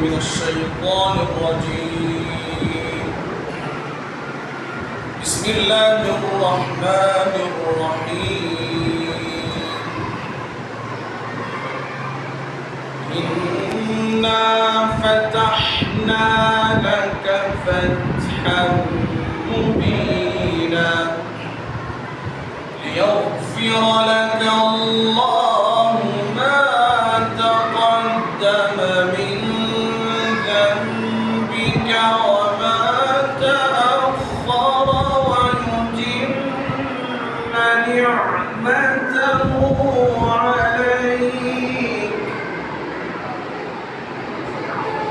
من الشيطان الرجيم. بسم الله الرحمن الرحيم. إنا فتحنا لك فتحا مبينا ليغفر لك الله ما تقدم من ذنبك وما تأخر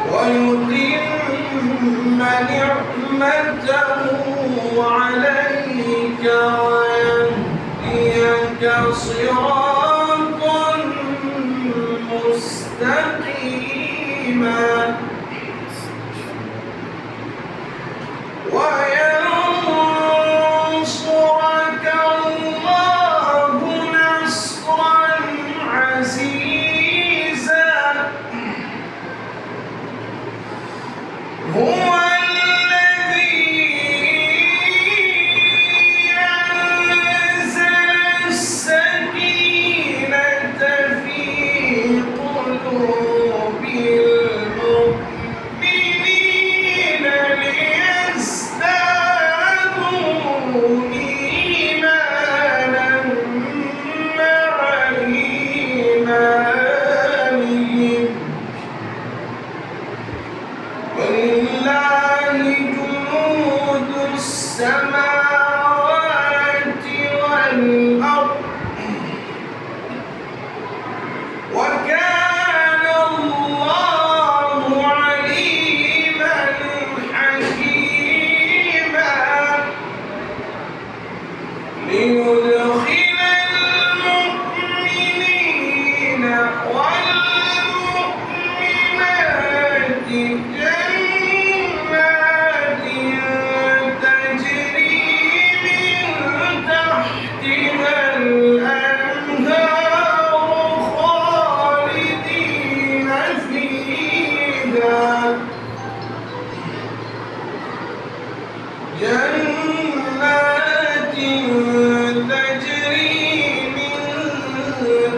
ويتم نعمته عليك ويهديك صراطا مستقيما وينصرك الله نصرا عزيزا. هو ولله جنود السماوات والأرض وكان الله عليما حكيما. ليدخل المؤمنين والمؤمنات جنات تجري من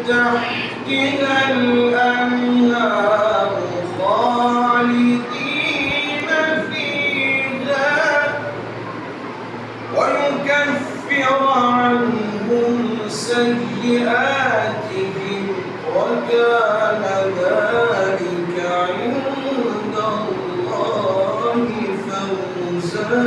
تحتها الأنهار خالدين فيها ويكفر عنهم سيئاتهم وكان ذلك عند الله فوزا